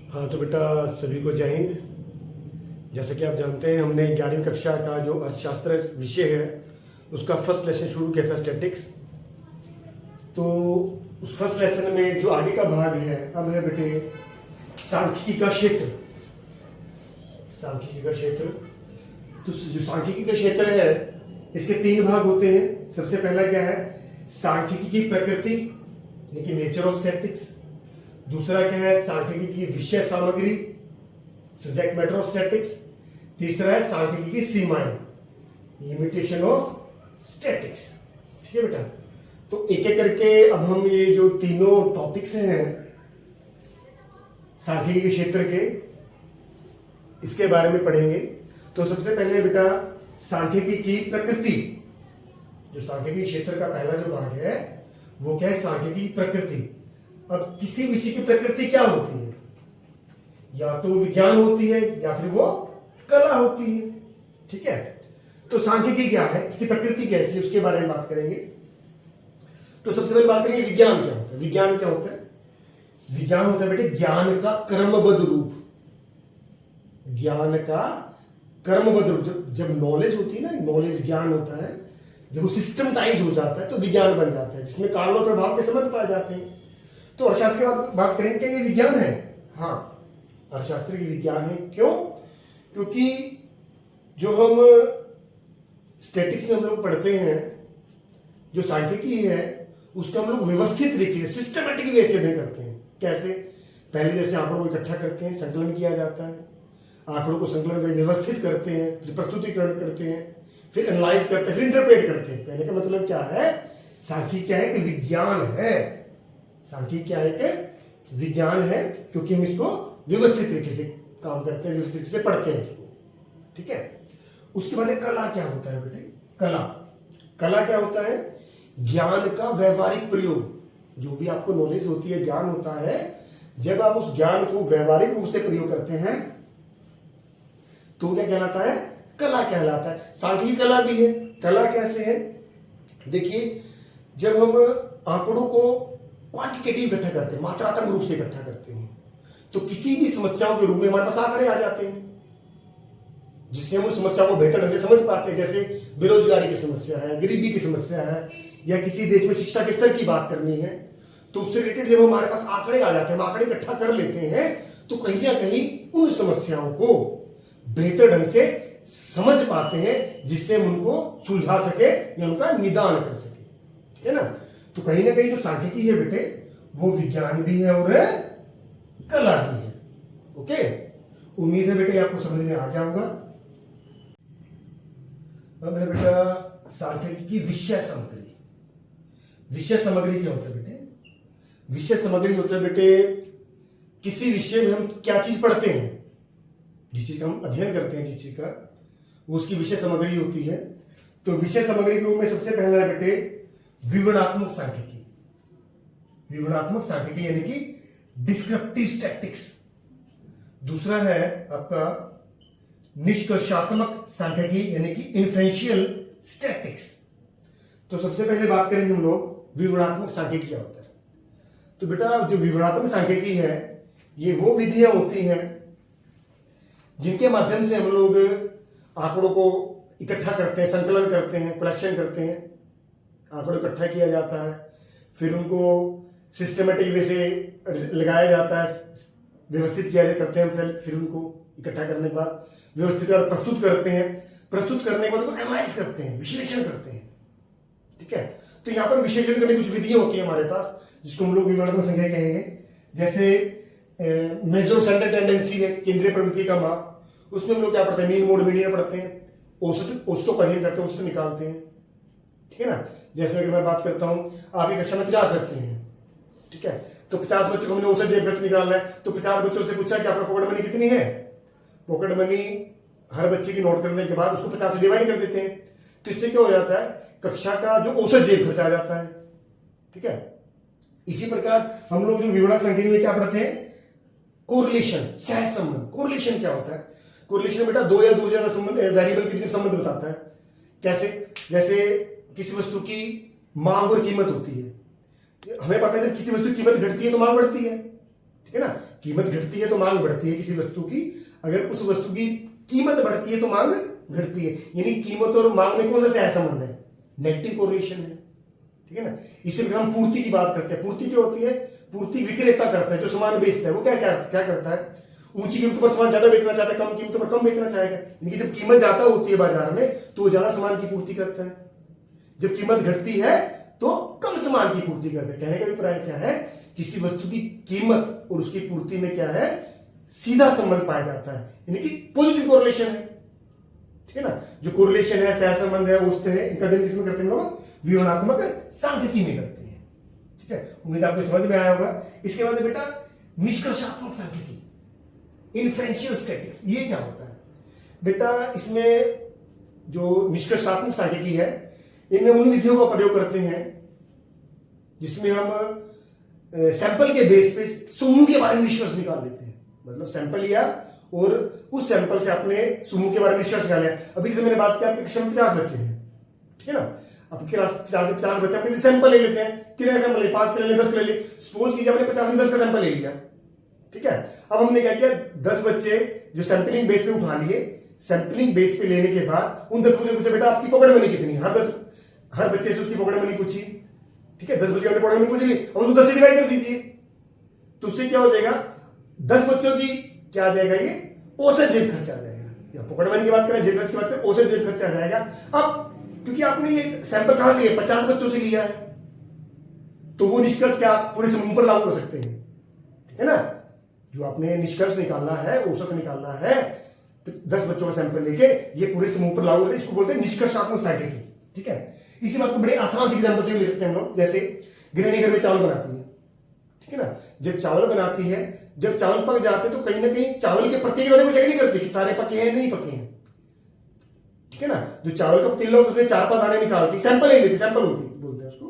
हाँ तो बेटा सभी को जय हिंद। जैसे कि आप जानते हैं हमने 11वीं कक्षा का जो अर्थशास्त्र विषय है उसका फर्स्ट लेसन शुरू किया था स्टैटिक्स। तो उस फर्स्ट लेसन में जो आगे का भाग है अब है बेटे सांख्यिकी का क्षेत्र। सांख्यिकी का क्षेत्र, तो जो सांख्यिकी का क्षेत्र है इसके 3 भाग होते हैं। सबसे पहला क्या है, सांख्यिकी की प्रकृति यानी कि नेचर ऑफ स्टैटिक्स। दूसरा क्या है, सांख्यिकी की विषय सामग्री, सब्जेक्ट मैटर ऑफ स्टैटिक्स। तीसरा है सांख्यिकी की सीमाएं, लिमिटेशन ऑफ स्टैटिक्स। ठीक है बेटा, तो एक एक करके अब हम ये जो तीनों टॉपिक्स हैं सांख्यिकी के क्षेत्र के, इसके बारे में पढ़ेंगे। तो सबसे पहले बेटा सांख्यिकी की प्रकृति, जो सांख्यिकी क्षेत्र का पहला जो भाग है वो क्या है, सांख्यिकी की प्रकृति। अब किसी विषय की प्रकृति क्या होती है, या तो विज्ञान होती है या फिर वो कला होती है। ठीक है, तो सांख्यिकी क्या है, इसकी प्रकृति कैसी है, उसके बारे में बात करेंगे। तो सबसे पहले बात करेंगे विज्ञान क्या होता है। विज्ञान क्या होता है, विज्ञान होता है बेटे ज्ञान का क्रमबद्ध रूप। ज्ञान का क्रमबद्ध रूप, जब नॉलेज होती है ना, नॉलेज ज्ञान होता है, जब वो सिस्टमटाइज हो जाता है तो विज्ञान बन जाता है, जिसमें कारण और प्रभाव के संबंध पाए जाते हैं। तो अर्थशास्त्र की बात करेंगे, क्या ये विज्ञान है? हाँ, अर्थशास्त्र की विज्ञान है। क्यों? क्योंकि जो हम स्टैटिक्स में हम लोग पढ़ते हैं, जो सांख्यिकी है उसका हम लोग व्यवस्थित तरीके से सिस्टमेटिक वे से अध्ययन करते हैं। कैसे? पहले जैसे आंकड़ों को इकट्ठा करते हैं, संकलन किया जाता है, आंकड़ों को संकलन कर व्यवस्थित करते हैं, फिर प्रस्तुतिकरण करते हैं, फिर एनालाइज करते हैं, फिर इंटरप्रेट करते हैं। कहने का मतलब क्या है, सांख्यिकी क्या है कि विज्ञान है। सांख्यिकी क्या है कि विज्ञान है, क्योंकि हम इसको व्यवस्थित तरीके से काम करते हैं, व्यवस्थित तरीके से पढ़ते हैं इसको। ठीक है, उसके बाद कला क्या होता है बेटे, कला। कला क्या होता है, ज्ञान का व्यवहारिक प्रयोग। जो भी आपको नॉलेज होती है, ज्ञान होता है, जब आप उस ज्ञान को व्यवहारिक रूप से प्रयोग करते हैं तो क्या कहलाता है, कला कहलाता है। सांख्यिकी कला भी है। कला कैसे है, देखिए जब हम आंकड़ों को क्वांटिटेटिव इकट्ठा करते हैं, मात्रात्मक रूप से इकट्ठा करते हैं, तो किसी भी समस्याओं के रूप में हमारे पास आंकड़े आ जाते हैं, जिससे हम उन समस्याओं को बेहतर ढंग से समझ पाते हैं। जैसे बेरोजगारी की समस्या है, गरीबी की समस्या है, या किसी देश में शिक्षा के स्तर की बात करनी है, तो उससे रिलेटेड जब हमारे पास आंकड़े आ जाते हैं, हम आंकड़े इकट्ठा कर लेते हैं, तो कहीं ना कहीं उन समस्याओं को बेहतर ढंग से समझ पाते हैं, जिससे हम उनको सुलझा सके या उनका निदान कर सके। ठीक है ना, तो कहीं ना कहीं जो सांख्यिकी है बेटे वो विज्ञान भी है और कला भी है। ओके, उम्मीद है बेटे आपको समझ में आ गया होगा। अब है बेटा सांख्यिकी की विषय सामग्री। विषय सामग्री क्या होता है बेटे, विषय सामग्री होता है बेटे किसी विषय में हम क्या चीज पढ़ते हैं, जिस चीज का हम अध्ययन करते हैं, जिस चीज का, वो उसकी विषय सामग्री होती है। तो विषय सामग्री के रूप में सबसे पहला है बेटे विवरणात्मक सांख्यिकी। विवरणात्मक सांख्यिकी यानी कि डिस्क्रिप्टिव स्टैटिक्स। दूसरा है आपका निष्कर्षात्मक सांख्यिकी यानी कि इन्फ्रेंशियल स्टैटिक्स। तो सबसे पहले बात करेंगे हम लोग विवरणात्मक सांख्यिकी क्या होता है। तो बेटा जो विवरणात्मक सांख्यिकी है ये वो विधियां होती हैं जिनके माध्यम से हम लोग आंकड़ों को इकट्ठा करते हैं, संकलन करते हैं, कलेक्शन करते हैं। आंकड़ों इकट्ठा किया जाता है, फिर उनको सिस्टमेटिक वे से लगाया जाता है, व्यवस्थित किया करते हैं, फिर उनको इकट्ठा करने के बाद व्यवस्थित प्रस्तुत करते हैं। प्रस्तुत करने के बाद उनको एनालाइज करते हैं, विश्लेषण करते हैं। ठीक है, तो यहाँ पर विश्लेषण करने की कुछ विधियां होती है हमारे पास, जिसको हम लोग विवरणात्मक संख्या कहेंगे। जैसे मेजर सेंट्रल टेंडेंसी है, केंद्रीय प्रवृत्ति का माप, उसमें हम लोग क्या पढ़ते हैं, मीन मोड मीडियन पढ़ते हैं, औसतों का अध्ययन करते हैं, औसत निकालते हैं। ठीक है ना, जैसे अगर मैं बात करता हूं, आपकी कक्षा में 50 बच्चे हैं, ठीक है, तो 50 बच्चों को हमने औसत जेब खर्च निकालना है, तो 50 बच्चों से पूछा कि आपका पॉकेट मनी कितनी है। पॉकेट मनी हर बच्चे की नोट करने के बाद उसको 50 से डिवाइड कर देते हैं, तो इससे क्या हो जाता है, कक्षा का जो औसत जेब खर्च आ जाता है। ठीक है, इसी प्रकार हम लोग जो विवरण सांख्यिकी में क्या पढ़ते हैं, कोरिलेशन, सह संबंध। कोरिलेशन क्या होता है, कोरिलेशन बेटा दो या दो से ज्यादा संबंध, वेरिएबल के बीच संबंध बताता है। कैसे? जैसे किसी वस्तु की मांग और कीमत होती है, हमें पता है जब किसी वस्तु की कीमत घटती है तो मांग बढ़ती है। ठीक है ना। कीमत घटती है तो मांग बढ़ती है किसी वस्तु की, अगर उस वस्तु की कीमत बढ़ती है तो मांग घटती है, यानी कीमत और मांग में कौन सा सहसंबंध है, नेगेटिव कोरिलेशन है, ठीक है ना। इसी प्रकार हम पूर्ति की बात करते हैं, पूर्ति क्या होती है, पूर्ति विक्रेता करता है, जो सामान बेचता है वो क्या क्या क्या करता है, ऊंची कीमत पर सामान ज्यादा बेचना चाहता है, कम कीमत पर कम बेचना चाहेगा, यानी कि जब कीमत ज्यादा होती है बाजार में तो वो ज्यादा सामान की पूर्ति करता है, जब कीमत घटती है तो कम सामान की पूर्ति करता है। कहने का अभिप्राय क्या है, किसी वस्तु की कीमत और उसकी पूर्ति में क्या है, सीधा संबंध पाया जाता है, यानी कि पॉजिटिव कोरिलेशन है, ठीक है ना। जो कोरिलेशन है, सहसंबंध है, उससे है, इनका अध्ययन किसमें करते हैं लोग, विवरणात्मक सांख्यिकी में करते हैं, ठीक है। उम्मीद आपको समझ में आया होगा। इसके बाद बेटा निष्कर्षात्मक सांख्यिकी, इन्फ्रेंशियल स्टैटिस्टिक्स, ये क्या होता है बेटा, इसमें जो निष्कर्षात्मक सांख्यिकी है इनमें उन विधियों का प्रयोग करते हैं जिसमें हम सैंपल के बेस पे समूह के बारे में निष्कर्ष निकाल लेते हैं, मतलब सैंपल लिया और उस सैंपल से अपने समूह के बारे में निष्कर्ष निकाला। अभी जैसे मैंने बात की आपके कक्षा में 50 बच्चे हैं, ठीक है ना, आपकी क्लास 50 बच्चे अपने सैंपल ले लेते हैं, कितने सैंपल ले, 5 के ले, 10 के ले, सपोज कीजिए आपने 50 में 10 का सैंपल ले लिया, ठीक है। अब हमने क्या किया, 10 बच्चे जो सैंपलिंग बेस पे उठा लिए, सैंपलिंग बेस पे लेने के बाद उन 10 बच्चों पूछा बेटा आपकी पॉकेट मनी कितनी है, हर बच्चे से उसकी पॉकेट मनी पूछी, ठीक है, 10 बच्चों की पॉकेट मनी पूछ ली, अब उसको 10 से डिवाइड कर दीजिए, तो उससे क्या हो जाएगा, 10 बच्चों की क्या आ जाएगा, ये औसत जेब खर्च आ जाएगा, या पॉकेट मनी की बात करें, जेब खर्च की बात करें, औसत जेब खर्च आ जाएगा। अब क्योंकि आपने ये सैंपल कहां से लिया, 50 बच्चों से लिया है, तो वो निष्कर्ष क्या आप पूरे समूह पर लागू कर सकते हैं, ठीक है ना। जो आपने निष्कर्ष निकाला है, औसत निकाला है, 10 बच्चों का सैंपल लेके ये पूरे समूह पर लागू करते हैं, इसको बोलते हैं निष्कर्षात्मक सांख्यिकी, ठीक है। इसी बात को बड़े आसान से एग्जांपल से ले सकते हैं हम लोग, जैसे गृहिणी घर में चावल बनाती है, ठीक है ना, जब चावल बनाती है, जब चावल पक जाते हैं तो कहीं ना कहीं चावल के प्रत्येक दाने को चेक नहीं करती कि सारे पके हैं नहीं पके हैं, ठीक है ना। जो चावल का पतीला होता है उसमें 4-5 दाने निकालती, सैंपल ले लेती, सैंपल होती बोलते हैं उसको,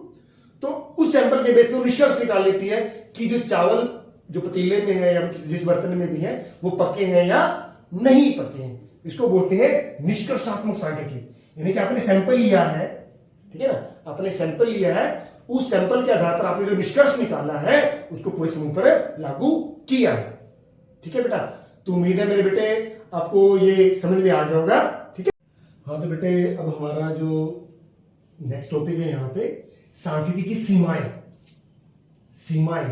तो उस सैंपल के बेस पे निष्कर्ष निकाल लेती है कि जो चावल जो पतीले में है या जिस बर्तन में भी है वो पके हैं या नहीं पके हैं, इसको बोलते हैं निष्कर्षात्मक सांख्यिकी। यानी कि आपने सैंपल लिया है, ठीक है ना, आपने सैंपल लिया है, उस सैंपल के आधार पर आपने जो निष्कर्ष निकाला है उसको पूरे समूह पर लागू किया है, ठीक है बेटा। तो उम्मीद है मेरे बेटे आपको ये समझ में आ गया होगा, ठीक है। हाँ तो बेटे अब हमारा जो नेक्स्ट टॉपिक है यहाँ पे सांख्यिकी की सीमाएं,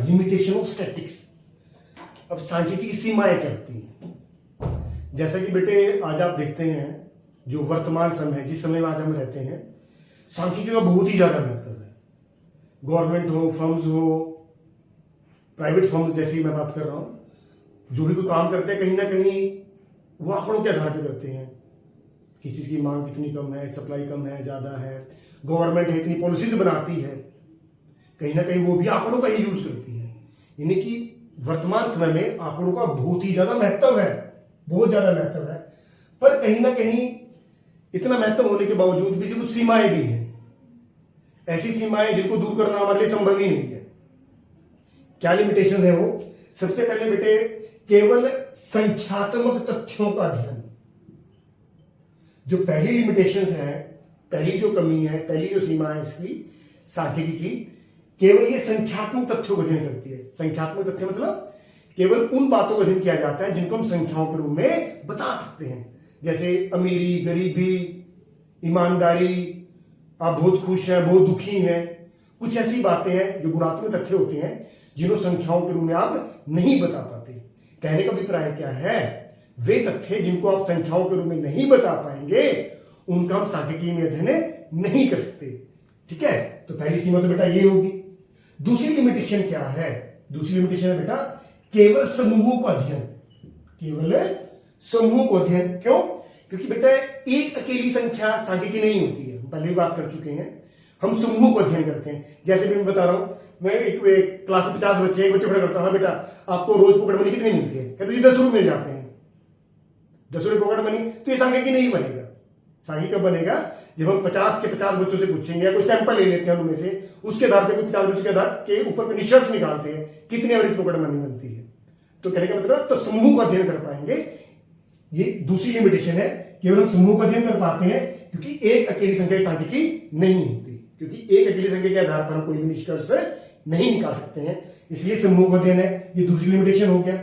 लिमिटेशन ऑफ स्टैटिस्टिक्स। अब सांख्यिकी की सीमाएं क्या होती हैं, जैसा कि बेटे आज आप देखते हैं जो वर्तमान समय है, जिस समय में आज हम रहते हैं, सांख्यिकी का बहुत ही ज्यादा महत्व है। गवर्नमेंट हो, फर्म्स हो, प्राइवेट फर्म्स जैसी मैं बात कर रहा हूं, जो भी कोई काम करते हैं कहीं ना कहीं वो आंकड़ों के आधार पर करते हैं, किसी चीज की मांग कितनी कम है, सप्लाई कम है, ज्यादा है, गवर्नमेंट है इतनी पॉलिसीज बनाती है, कहीं ना कहीं वो भी आंकड़ों का ही यूज करती है। यानी कि वर्तमान समय में आंकड़ों का बहुत ही ज्यादा महत्व है, बहुत ज्यादा महत्व है, पर कहीं ना कहीं इतना महत्व होने के बावजूद भी कुछ सीमाएं भी हैं, ऐसी सीमाएं जिनको दूर करना हमारे लिए संभव ही नहीं है। क्या लिमिटेशन है वो, सबसे पहले बेटे केवल संख्यात्मक तथ्यों का अध्ययन। जो पहली लिमिटेशंस है, पहली जो कमी है, पहली जो सीमा है इसकी सांख्यिकी की, केवल ये संख्यात्मक तथ्यों का अध्ययन करती है। संख्यात्मक तथ्य मतलब केवल उन बातों का अध्ययन किया जाता है जिनको हम संख्याओं के रूप में बता सकते हैं, जैसे अमीरी, गरीबी, ईमानदारी, आप बहुत खुश हैं, बहुत दुखी हैं, कुछ ऐसी बातें हैं जो गुणात्मक तथ्य होते हैं जिन्हें संख्याओं के रूप में आप नहीं बता पाते। कहने का अभिप्राय क्या है, वे तथ्य जिनको आप संख्याओं के रूप में नहीं बता पाएंगे उनका हम सांख्यिकी में अध्ययन नहीं कर सकते, ठीक है। तो पहली सीमा तो बेटा ये होगी। दूसरी लिमिटेशन क्या है, दूसरी लिमिटेशन है बेटा केवल समूहों का अध्ययन, केवल समूह को अध्ययन। क्यों, क्योंकि बेटा एक अकेली संख्या सांख्यिकी नहीं होती है, हम पहले भी बात कर चुके हैं, हम समूहों को अध्ययन करते हैं। जैसे भी मैं बता रहा हूं, मैं एक क्लास में 50 बच्चे, एक बच्चे खड़ा करता हूं, हाँ बेटा आपको रोज पॉकेट मनी कितनी मिलती है, कहते जी 10 रुपये मिल जाते हैं, 10 रुपये पॉकेट मनी, तो ये सांख्यिकी नहीं बनेगा। सांख्यिकी कब बनेगा, जब हम 50 के 50 बच्चों से पूछेंगे या कोई सैंपल ले लेते हैं उनमें से, उसके आधार पर 50 बच्चों के आधार के ऊपर कोई निष्कर्ष निकालते हैं कितनी एवरेज पॉकेट मनी बनती है। तो कहने का मतलब तो समूह का अध्ययन कर पाएंगे, ये दूसरी लिमिटेशन है, केवल हम समूह का अध्ययन कर पाते हैं क्योंकि एक अकेली संख्या की सांख्यिकी नहीं होती, क्योंकि एक अकेली संख्या के आधार पर हम कोई भी निष्कर्ष नहीं निकाल सकते हैं। इसलिए समूह का अध्ययन है, ये दूसरी लिमिटेशन हो गया।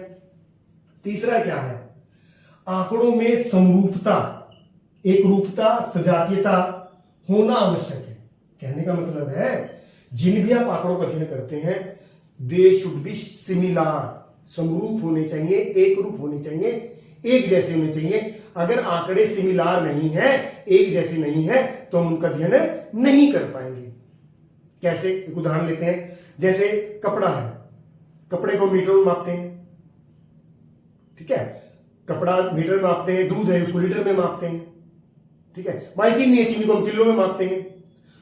तीसरा क्या है, आंकड़ों में समरूपता, एक रूपता, सजातीयता होना आवश्यक है। कहने का मतलब है जिन भी आप आंकड़ों का अध्ययन करते हैं, दे शुड बी सिमिलर, समरूप होने चाहिए, एक रूप होने चाहिए, एक जैसे होने चाहिए। अगर आंकड़े सिमिलर नहीं है, एक जैसे नहीं है, तो हम उनका अध्ययन नहीं कर पाएंगे। कैसे, एक उदाहरण लेते हैं, जैसे कपड़ा है, कपड़े को मीटर में मापते हैं, ठीक है, कपड़ा मीटर में मापते हैं, दूध है उसको लीटर में मापते हैं, ठीक है, मान चीनी है, चीनी को हम किलो में मापते हैं।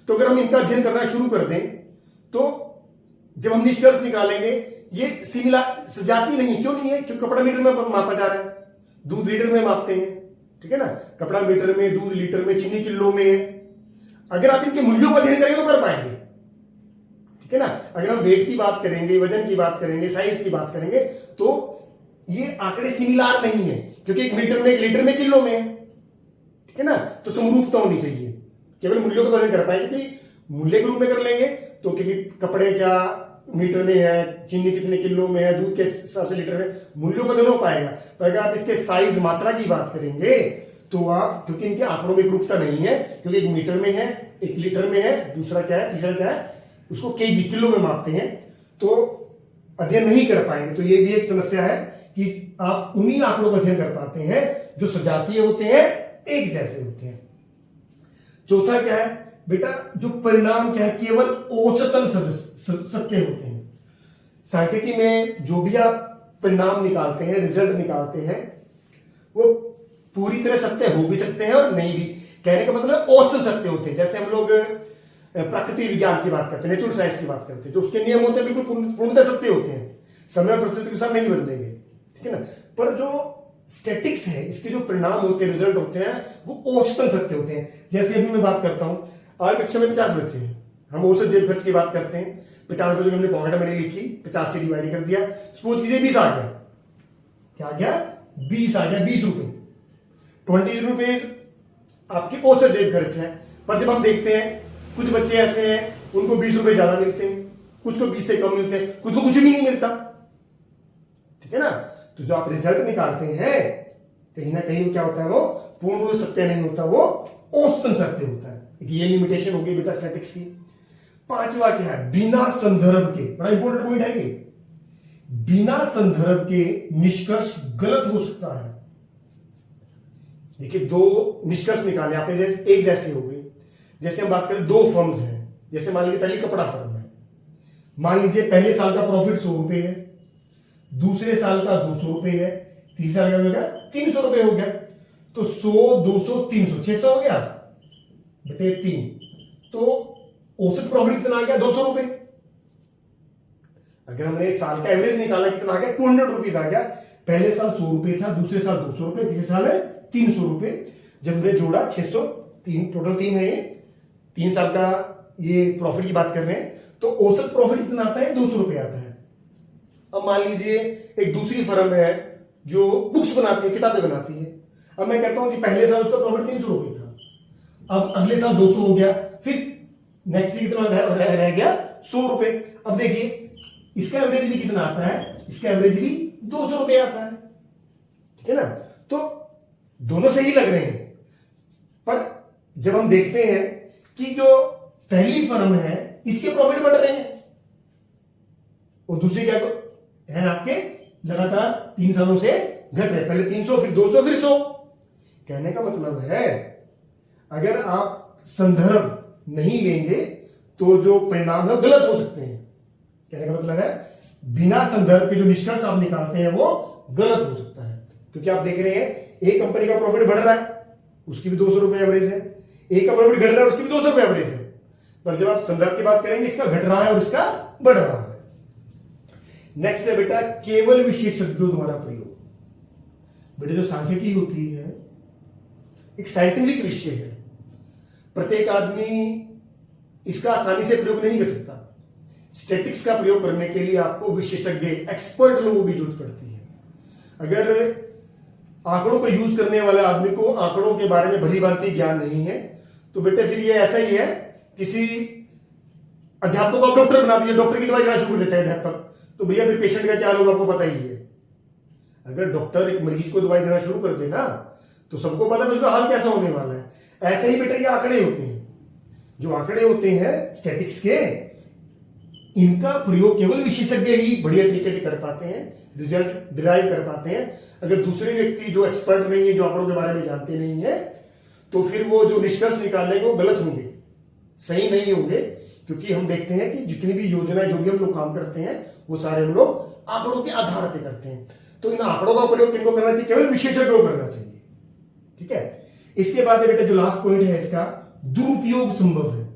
तो अगर हम इनका अध्ययन करना शुरू कर दें, तो जब हम निष्कर्ष निकालेंगे ये सिमिलर, सजाती नहीं, क्यों नहीं है, क्योंकि कपड़ा मीटर में मापा जा रहा है, दूध लीटर में मापते हैं, ठीक है ना, कपड़ा मीटर में, दूध लीटर में, चीनी किलो में है। अगर आप इनके मूल्यों का अध्ययन करेंगे तो कर पाएंगे, ठीक है ना। अगर हम वेट की बात करेंगे, वजन की बात करेंगे, साइज की बात करेंगे, तो ये आंकड़े सिमिलर नहीं है, क्योंकि एक मीटर में, एक लीटर में, किलो में है, ठीक है ना। तो समरूपता होनी चाहिए, केवल मूल्यों का अध्ययन कर पाएंगे, क्योंकि मूल्य के रूप में कर लेंगे तो क्योंकि कपड़े क्या मीटर में है, चीनी कितने किलो में है, दूध के हिसाब से लीटर में, मूल्यों का अध्ययन हो पाएगा। तो अगर आप इसके साइज, मात्रा की बात करेंगे तो आप, क्योंकि इनके आंकड़ों में एकरूपता नहीं है, क्योंकि एक मीटर में है, एक लीटर में है, दूसरा क्या है, तीसरा क्या है, उसको केजी, किलो में मापते हैं, तो अध्ययन नहीं कर पाएंगे। तो ये भी एक समस्या है कि आप उन्हीं आंकड़ों का अध्ययन कर पाते हैं जो सजातीय होते हैं, एक जैसे होते हैं। चौथा क्या है बेटा, जो परिणाम क्या है, केवल औसतन सत्य होते हैं। सांख्यिकी में जो भी आप परिणाम निकालते हैं, रिजल्ट निकालते हैं, वो पूरी तरह सत्य हो भी सकते हैं और नहीं भी। कहने का मतलब औसतन सत्य होते हैं। जैसे हम लोग प्राकृतिक विज्ञान की बात करते हैं, नेचुरल साइंस की बात करते हैं, जो उसके नियम होते हैं बिल्कुल पूर्णतः सत्य होते हैं, समय और प्रकृति के साथ नहीं बदलेंगे, ठीक है ना। पर जो स्टैटिक्स है, इसके जो परिणाम होते हैं, रिजल्ट होते हैं, वो औसतन सत्य होते हैं। जैसे अभी मैं बात करता हूं, आज कक्षा में 50 बच्चे हैं, हम औसत जेब खर्च की बात करते हैं, 50 बच्चों की हमने पॉकेट मनी लिखी, 50 से डिवाइड कर दिया, सपोज कीजिए 20 आ गया, क्या आ गया, 20 आ गया, 20 रुपए, 20 रुपीज आपकी औसत जेब खर्च है। पर जब हम देखते हैं कुछ बच्चे ऐसे हैं, उनको 20 रुपए ज्यादा मिलते हैं, कुछ को 20 से कम मिलते हैं, कुछ को कुछ भी नहीं मिलता, ठीक है ना। तो जो आप रिजल्ट निकालते हैं, कहीं ना कहीं क्या होता है, वो पूर्ण रूप से सत्य नहीं होता, वो औसतन सत्य होता है। ये लिमिटेशन होगी बेटा स्टैटिक्स की। पांचवा क्या है, बिना संदर्भ के, बड़ा इंपॉर्टेंट पॉइंट है ये, बिना संदर्भ के निष्कर्ष गलत हो सकता है। देखिए, दो निष्कर्ष निकाले आपने, जैसे एक जैसे हो गए। जैसे हम बात करें, दो फर्म्स हैं, जैसे मान लीजिए पहली कपड़ा फर्म है, मान लीजिए पहले साल का प्रॉफिट 100 रुपए है, दूसरे साल का 200 रुपए है, तीसरे साल का हो गया 300 रुपए हो गया। तो 100, 200, 300, 600 हो गया बटे 3, तो औसत प्रॉफिट कितना आ गया, 200 रुपए। अगर हमने साल का एवरेज निकाला, कितना आ गया, 200 रुपीज आ गया। पहले साल 100 रुपए था, दूसरे साल 200 रुपए, तीसरे साल 300 रुपए। जब हमने जोड़ा 600, टोटल 3 है, ये 3 साल का ये प्रॉफिट की बात कर रहे हैं, तो औसत प्रॉफिट कितना आता है, 200 रुपए आता है। अब मान लीजिए एक दूसरी फर्म है जो बुक्स बनाती है, किताबें बनाती है। अब मैं कहता हूं कि पहले साल उसका प्रॉफिट 300 रुपए था, अब अगले साल 200 हो गया, फिर नेक्स्ट ईयर कितना रह गया, 100 रुपए। अब देखिए इसका एवरेज भी कितना आता है, इसका एवरेज भी 200 रुपए आता है, ठीक है ना। तो दोनों सही लग रहे हैं, पर जब हम देखते हैं कि जो पहली फर्म है इसके प्रॉफिट बढ़ रहे हैं और दूसरी क्या है आपके लगातार 3 सालों से घट रहे, पहले 300, फिर 200, फिर 100। कहने का मतलब है अगर आप संदर्भ नहीं लेंगे तो जो परिणाम है गलत हो सकते हैं। कहने का मतलब है बिना संदर्भ के जो निष्कर्ष आप निकालते हैं वो गलत हो सकता है, क्योंकि आप देख रहे हैं एक कंपनी का प्रॉफिट बढ़ रहा है, उसकी भी 200 रुपए एवरेज है, एक का प्रॉफिट घट रहा है, उसकी भी 200 रुपए एवरेज है। पर जब आप संदर्भ की बात करेंगे, इसका घट रहा है और इसका बढ़ रहा है। नेक्स्ट है बेटा, केवल विशेषज्ञों द्वारा प्रयोग। बेटा जो सांख्यिकी होती है एक साइंटिफिक विषय है, प्रत्येक आदमी इसका आसानी से प्रयोग नहीं कर सकता। स्टैटिक्स का प्रयोग करने के लिए आपको विशेषज्ञ, एक्सपर्ट लोगों की जरूरत पड़ती है। अगर आंकड़ों को यूज करने वाले आदमी को आंकड़ों के बारे में भली भांति ज्ञान नहीं है, तो बेटे फिर ये ऐसा ही है, किसी अध्यापक को आप डॉक्टर बना दिए, डॉक्टर की दवाई देना शुरू कर देता है अध्यापक, तो भैया फिर पेशेंट का क्या होगा आपको पता ही है। अगर डॉक्टर एक मरीज को दवाई देना शुरू कर देना तो सबको पता है उसका हाल कैसा होने वाला है। ऐसे ही बेटा ये आंकड़े होते हैं, जो आंकड़े होते हैं स्टैटिक्स के, इनका प्रयोग केवल विशेषज्ञ ही बढ़िया तरीके से कर पाते हैं, रिजल्ट डिराइव कर पाते हैं। अगर दूसरे व्यक्ति जो एक्सपर्ट नहीं है, जो आंकड़ों के बारे में जानते नहीं है, तो फिर वो जो निष्कर्ष निकालेंगे वो गलत होंगे, सही नहीं होंगे। क्योंकि हम देखते हैं कि जितनी भी योजनाएं, जो भी हम लोग काम करते हैं, वो सारे हम लोग आंकड़ों के आधार पर करते हैं। तो इन आंकड़ों का प्रयोग किनको करना चाहिए? केवल विशेषज्ञों को करना चाहिए। ठीक है। इसके बाद बेटे जो लास्ट पॉइंट है इसका, दुरुपयोग संभव है।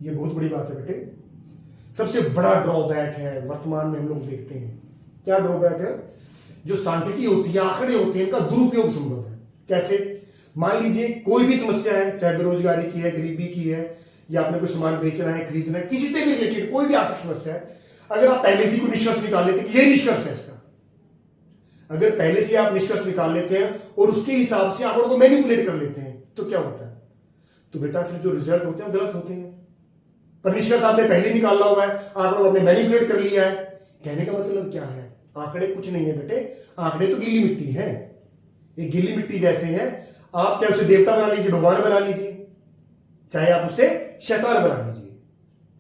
ये बहुत बड़ी बात है बेटे। सबसे बड़ा ड्रॉबैक है वर्तमान में हम लोग देखते हैं। क्या ड्रॉबैक है? जो सांख्यिकी होती है, आंकड़े होते हैं, इनका दुरुपयोग संभव है। कैसे? मान लीजिए कोई भी समस्या है, चाहे बेरोजगारी की है, गरीबी की है, या आपने कोई सामान बेचना है, खरीदना है, किसी से भी रिलेटेड कोई भी आर्थिक समस्या है, अगर आप पहले से कोई निष्कर्ष निकाल लेते हैं, ये निष्कर्ष है इसका, अगर पहले से आप निष्कर्ष निकाल लेते हैं और उसके हिसाब से आंकड़ों को मैनिपुलेट कर लेते हैं, तो क्या होता है? तो बेटा फिर जो रिजल्ट होते हैं वो गलत होते हैं। पर निष्कर्ष आपने पहले निकाला हुआ है, आंकड़ों आपने मैनिपुलेट कर लिया है। कहने का मतलब क्या है? आंकड़े कुछ नहीं है बेटे, आंकड़े तो गिल्ली मिट्टी है। ये गिल्ली मिट्टी जैसे हैं, आप चाहे उसे देवता बना लीजिए, भगवान बना लीजिए, चाहे आप उसे शैतान बना लीजिए।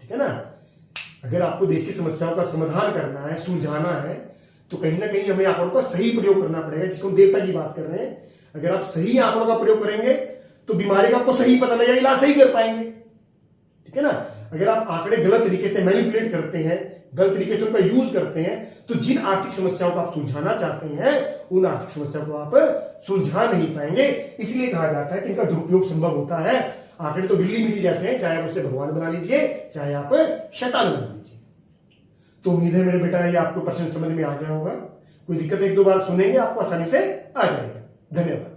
ठीक है ना। अगर आपको देश की समस्याओं का समाधान करना है, सुलझाना है, तो कहीं ना कहीं हमें आंकड़ों का सही प्रयोग करना पड़ेगा, जिसको हम देवता की बात कर रहे हैं। अगर आप सही आंकड़ों का प्रयोग करेंगे तो बीमारी का आपको सही पता लगेगा, इलाज सही कर पाएंगे। ठीक है ना। अगर आप आंकड़े गलत तरीके से मैनिपुलेट करते हैं, गलत तरीके से उनका यूज करते हैं, तो जिन आर्थिक समस्याओं को आप सुलझाना चाहते हैं, उन आर्थिक समस्याओं को आप सुलझा नहीं पाएंगे। इसलिए कहा जाता है कि इनका दुरुपयोग संभव होता है। आंकड़े तो गिल्ली मिट्टी जैसे हैं, चाहे आप उसे भगवान बना लीजिए, चाहे आप शैतान बना लीजिए। तो उम्मीद है मेरे बेटा ये आपको प्रश्न समझ में आ गया होगा। कोई दिक्कत एक दो बार सुनेंगे आपको आसानी से आ जाएगा। धन्यवाद।